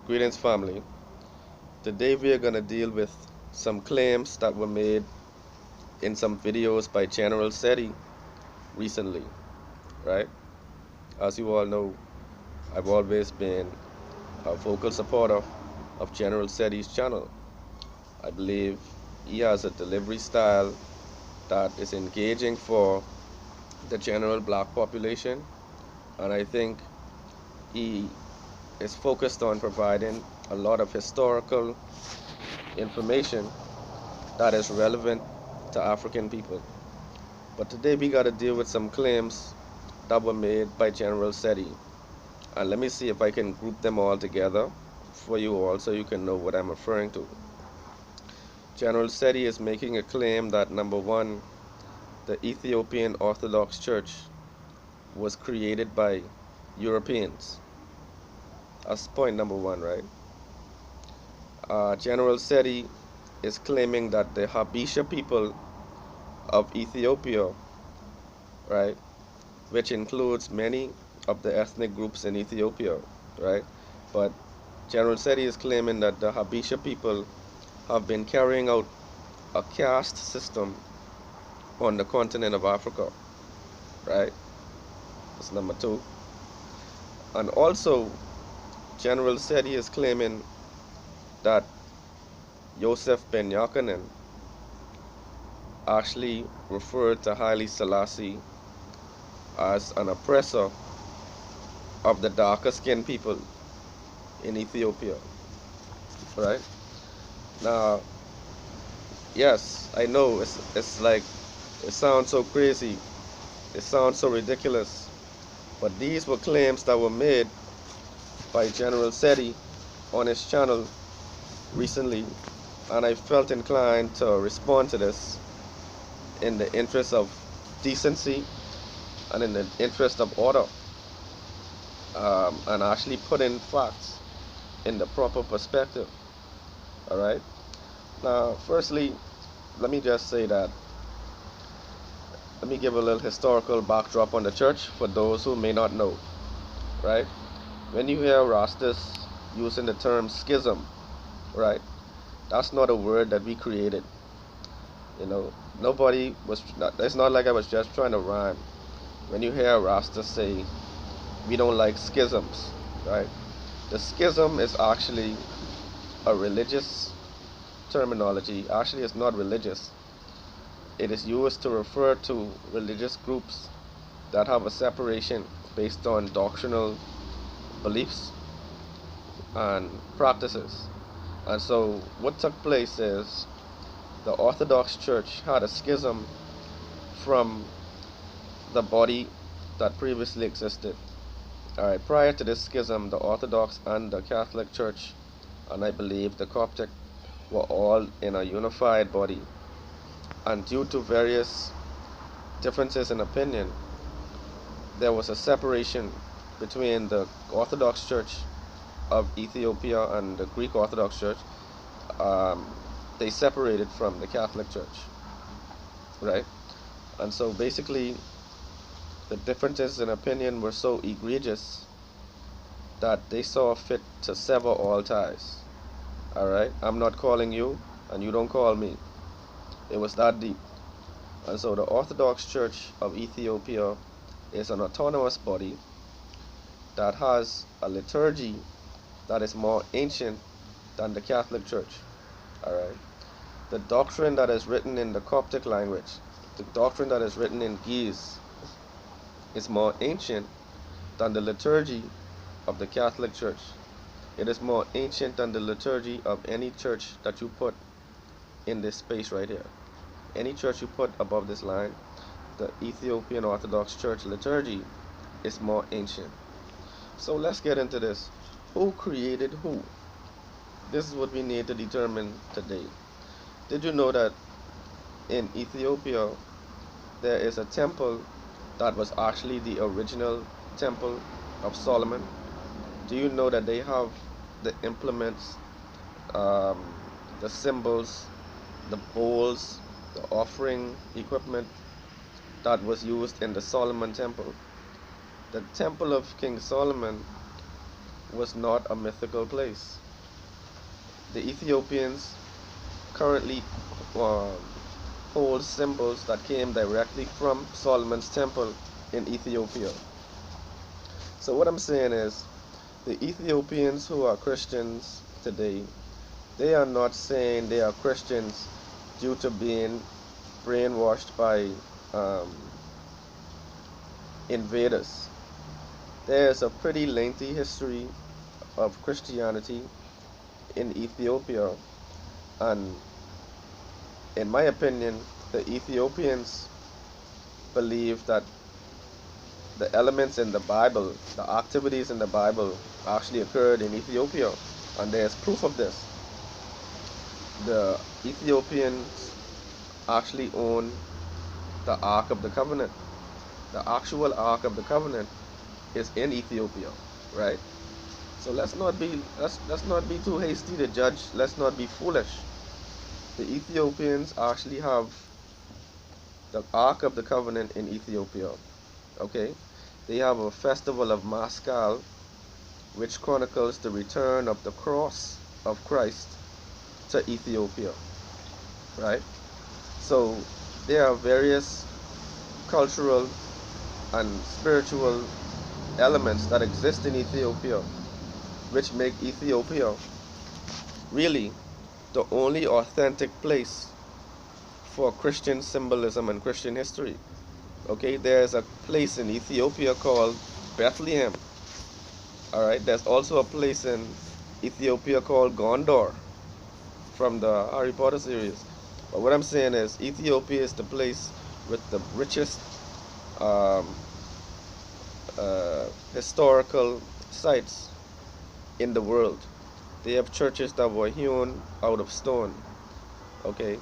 Greetings, family. Today we are going to deal with some claims that were made in some videos by General Seti recently, right? As you all know, I've always been a vocal supporter of General Seti's channel. I believe he has a delivery style that is engaging for the general black population, and I think he is focused on providing a lot of historical information that is relevant to African people. But today we got to deal with some claims that were made by General Seti. And let me see if I can group them all together for you all so you can know what I'm referring to. General Seti is making a claim that number one, the Ethiopian Orthodox Church was created by Europeans. That's point number one, right? General Seti is claiming that the Habesha people of Ethiopia, right, which includes many of the ethnic groups in Ethiopia, right? But General Seti is claiming that the Habesha people have been carrying out a caste system on the continent of Africa, right? That's number two. And also, General Seti is claiming that Joseph Ben Yakanen actually referred to Haile Selassie as an oppressor of the darker skinned people in Ethiopia, right? Now, yes, I know it's like it sounds so crazy, it sounds so ridiculous, but these were claims that were made by General Seti on his channel recently, and I felt inclined to respond to this in the interest of decency and in the interest of order, and actually put in facts in the proper perspective. All right. Now, firstly, let me just say that let me give a little historical backdrop on the church for those who may not know. Right. When you hear Rastas using the term schism, right, that's not a word that we created. You know, nobody was. It's not like I was just trying to rhyme. When you hear Rasta say we don't like schisms, right? The schism is actually a religious terminology. Actually, it's not religious. It is used to refer to religious groups that have a separation based on doctrinal beliefs and practices. And so, what took place is the Orthodox Church had a schism from the body that previously existed. Alright, prior to this schism, the Orthodox and the Catholic Church, and I believe the Coptic, were all in a unified body. And due to various differences in opinion, there was a separation between the Orthodox Church of Ethiopia and the Greek Orthodox Church. Um, they separated from the Catholic Church, right? And so basically, the differences in opinion were so egregious that they saw fit to sever all ties. Alright? I'm not calling you, and you don't call me. It was that deep. And so the Orthodox Church of Ethiopia is an autonomous body that has a liturgy that is more ancient than the Catholic Church. Alright? The doctrine that is written in the Coptic language, the doctrine that is written in Ge'ez, is more ancient than the liturgy of the Catholic Church. It is more ancient than the liturgy of any church that you put in this space right here. Any church you put above this line, the Ethiopian Orthodox Church liturgy is more ancient. So let's get into this. Who created who? This is what we need to determine today. Did you know that in Ethiopia there is a temple that was actually the original temple of Solomon? Do you know that they have the implements, um, the symbols, the bowls, the offering equipment that was used in the Solomon temple? The temple of King Solomon was not a mythical place. The Ethiopians currently um, hold symbols that came directly from Solomon's temple in Ethiopia. So what I'm saying is, the Ethiopians who are Christians today, they are not saying they are Christians due to being brainwashed by um, invaders. There is a pretty lengthy history of Christianity in Ethiopia, and in my opinion, the Ethiopians believe that the elements in the Bible, the activities in the Bible, actually occurred in Ethiopia, and there's proof of this. The Ethiopians actually own the Ark of the Covenant. The actual Ark of the Covenant is in Ethiopia, right? So let's not be too hasty to judge. Let's not be foolish. The Ethiopians actually have the Ark of the Covenant in Ethiopia. Okay, they have a festival of Maskal, which chronicles the return of the cross of Christ to Ethiopia. Right. So there are various cultural and spiritual elements that exist in Ethiopia, which make Ethiopia really the only authentic place for Christian symbolism and Christian history. Okay, there's a place in Ethiopia called Bethlehem. All right, there's also a place in Ethiopia called Gondor from the Harry Potter series. But what I'm saying is, Ethiopia is the place with the richest um, historical sites in the world. They have churches that were hewn out of stone. Okay,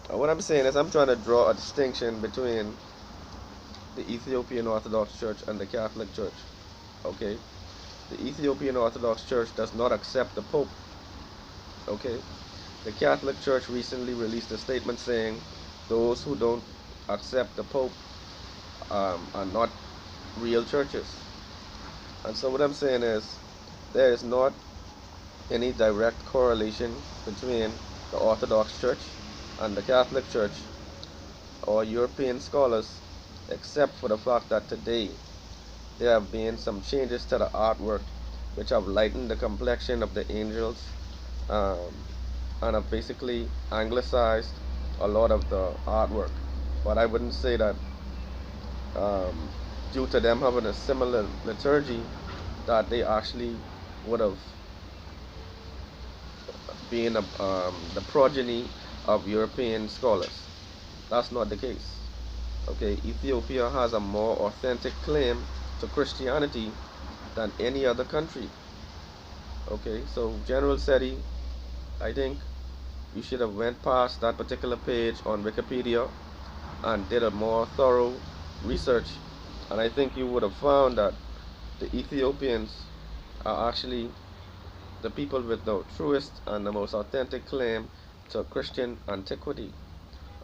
what I'm saying is, I'm trying to draw a distinction between the Ethiopian Orthodox Church and the Catholic Church. Okay, the Ethiopian Orthodox Church does not accept the Pope. Okay, the Catholic Church recently released a statement saying those who don't accept the Pope are not real churches. And so what I'm saying is, there is not any direct correlation between the Orthodox Church and the Catholic Church or European scholars, except for the fact that today there have been some changes to the artwork which have lightened the complexion of the angels, um, and have basically anglicized a lot of the artwork. But I wouldn't say that um, due to them having a similar liturgy that they actually would have been the progeny of European scholars. That's not the case. Okay, Ethiopia has a more authentic claim to Christianity than any other country. Okay, so General Seti, I think you should have went past that particular page on Wikipedia and did a more thorough research, and I think you would have found that the Ethiopians are actually the people with the truest and the most authentic claim to Christian antiquity.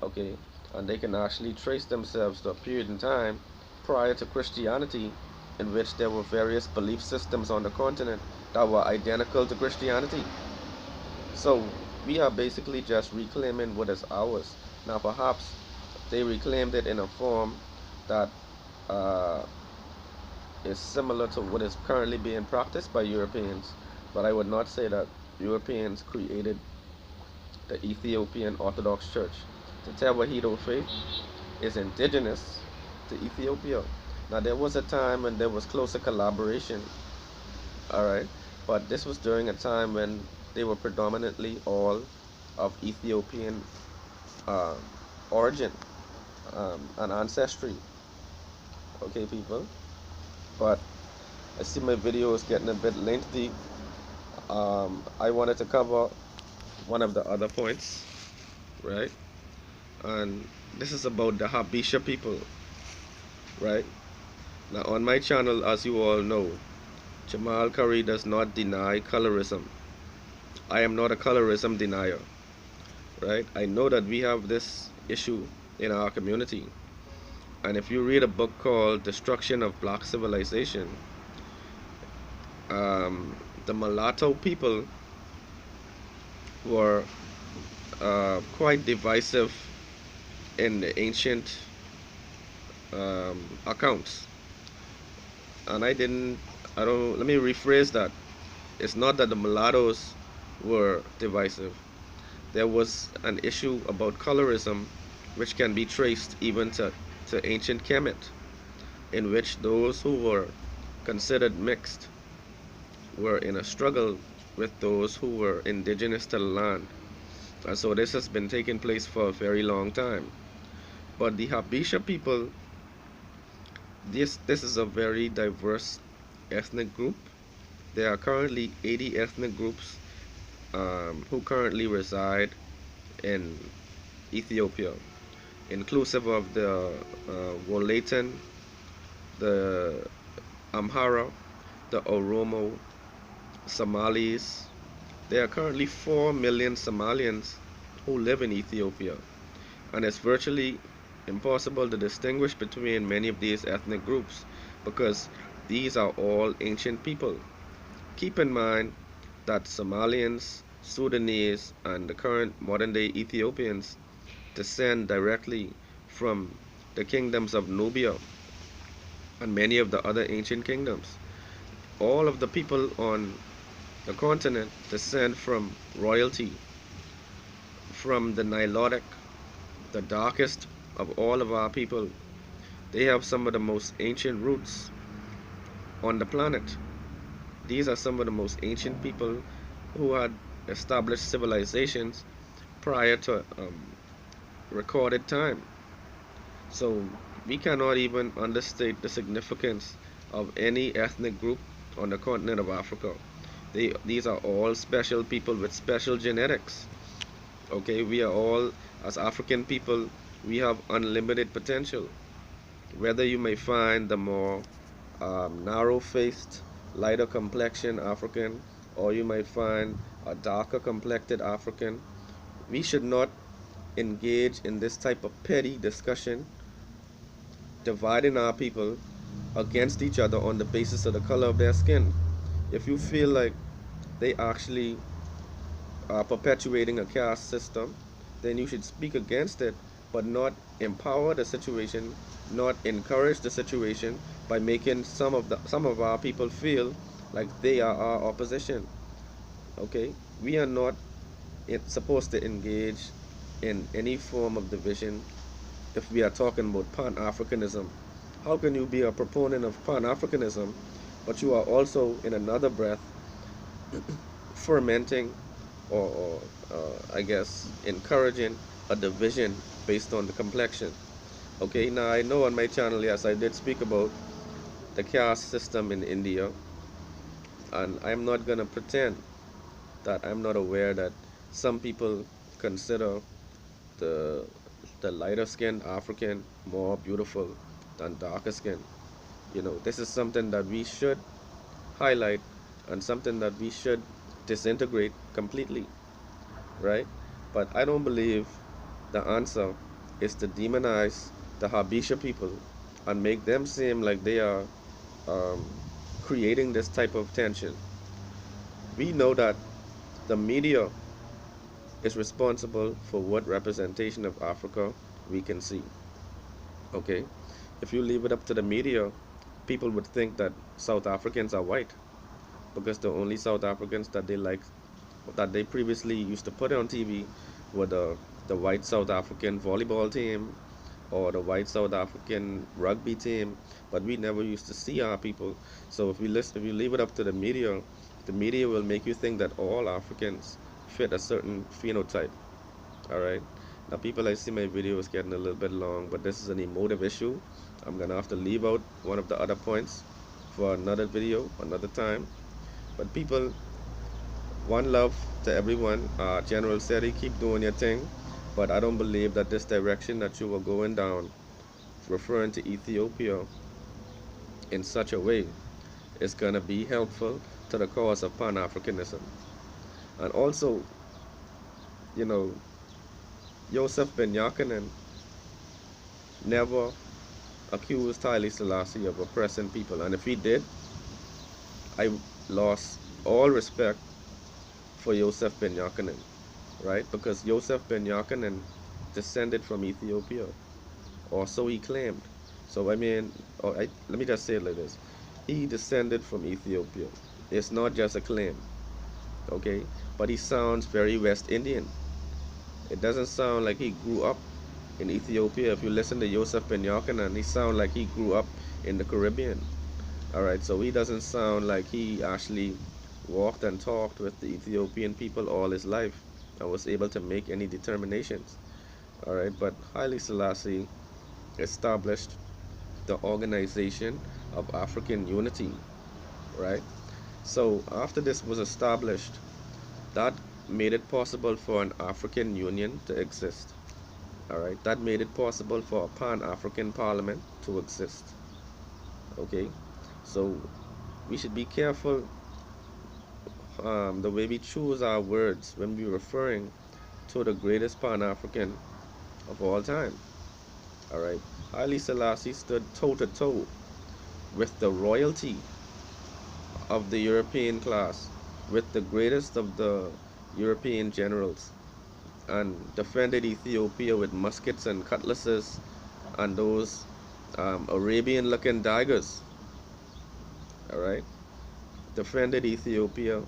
Okay, and they can actually trace themselves to a period in time prior to Christianity, in which there were various belief systems on the continent that were identical to Christianity. So we are basically just reclaiming what is ours. Now perhaps they reclaimed it in a form that uh, is similar to what is currently being practiced by Europeans, but I would not say that Europeans created the Ethiopian Orthodox Church. The Tewahedo faith is indigenous to Ethiopia. Now there was a time when there was closer collaboration, all right, but this was during a time when they were predominantly all of Ethiopian uh, origin and ancestry. Okay, people. But I see my video is getting a bit lengthy. I wanted to cover one of the other points, right? And this is about the Habesha people, right? Now, on my channel, as you all know, Jamal Curry does not deny colorism. I am not a colorism denier, right? I know that we have this issue in our community. And if you read a book called Destruction of Black Civilization, um, the mulatto people were quite divisive in the ancient accounts. And I don't, let me rephrase that. It's not that the mulattoes were divisive. There was an issue about colorism, which can be traced even to ancient Kemet, in which those who were considered mixed were in a struggle with those who were indigenous to the land. And so this has been taking place for a very long time. But the Habesha people, this is a very diverse ethnic group. There are currently 80 ethnic groups who currently reside in Ethiopia, inclusive of the Wolatan, the Amhara, the Oromo, Somalis. There are currently 4 million Somalians who live in Ethiopia, and it's virtually impossible to distinguish between many of these ethnic groups because these are all ancient people. Keep in mind that Somalians, Sudanese, and the current modern day Ethiopians descend directly from the kingdoms of Nubia and many of the other ancient kingdoms. All of the people on the continent descend from royalty, from the Nilotic, the darkest of all of our people. They have some of the most ancient roots on the planet. These are some of the most ancient people who had established civilizations prior to recorded time. So we cannot even understate the significance of any ethnic group on the continent of Africa. These are all special people with special genetics. Okay, we are all, as African people, we have unlimited potential. Whether you may find the more narrow-faced, lighter complexion African, or you might find a darker complected African, we should not engage in this type of petty discussion, dividing our people against each other on the basis of the color of their skin. If you feel like they actually are perpetuating a caste system, then you should speak against it, but not empower the situation, not encourage the situation by making some of our people feel like they are our opposition. Okay, we are not supposed to engage in any form of division if we are talking about Pan-Africanism. How can you be a proponent of Pan-Africanism, but you are also in another breath fermenting or I guess encouraging a division based on the complexion? Okay, now I know on my channel, yes, I did speak about the caste system in India, and I'm not gonna pretend that I'm not aware that some people consider the the lighter skinned African more beautiful than darker skin. You know, this is something that we should highlight and something that we should disintegrate completely, right? But I don't believe the answer is to demonize the Habesha people and make them seem like they are um, creating this type of tension. We know that the media is responsible for what representation of Africa we can see. Okay, if you leave it up to the media, people would think that South Africans are white because the only South Africans that they like, that they previously used to put on TV, were the white South African volleyball team or the white South African rugby team, but we never used to see our people. So if you leave it up to the media will make you think that all Africans fit a certain phenotype. All right. Now, people, I see my video is getting a little bit long, but this is an emotive issue. I'm gonna have to leave out one of the other points for another video, another time. But people, one love to everyone. General Seti, keep doing your thing. But I don't believe that this direction that you were going down, referring to Ethiopia in such a way, is gonna be helpful to the cause of Pan-Africanism. And also, you know, Joseph Ben Yakinen never accused Haile Selassie of oppressing people. And if he did, I lost all respect for Yosef ben Yochanan, right? Because Yosef ben Yochanan descended from Ethiopia, or so he claimed. So I mean, let me just say it like this: he descended from Ethiopia. It's not just a claim, okay? But he sounds very West Indian. It doesn't sound like he grew up in Ethiopia. If you listen to Yosef ben Yochanan, he sounds like he grew up in the Caribbean. All right, so he doesn't sound like he actually walked and talked with the Ethiopian people all his life and was able to make any determinations. All right, but Haile Selassie established the Organization of African Unity, right? So after this was established, that made it possible for an African Union to exist. All right, that made it possible for a Pan-African Parliament to exist. Okay, so we should be careful the way we choose our words when we're referring to the greatest Pan-African of all time. All right, Haile Selassie stood toe to toe with the royalty of the European class, with the greatest of the European generals, and defended Ethiopia with muskets and cutlasses and those Arabian-looking daggers. All right, defended Ethiopia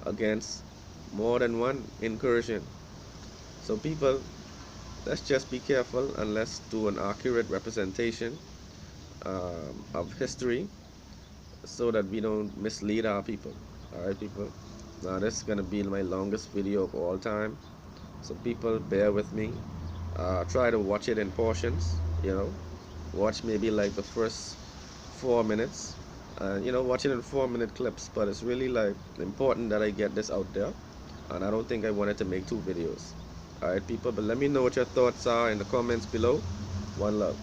against more than one incursion. So people, let's just be careful and let's do an accurate representation of history so that we don't mislead our people. All right, people. Now this is gonna be my longest video of all time, so people bear with me. Try to watch it in portions. Watch maybe like the first 4 minutes. Watch it in 4 minute clips. But it's really like important that I get this out there, and I don't think I wanted to make two videos. All right, people. But let me know what your thoughts are in the comments below. One love.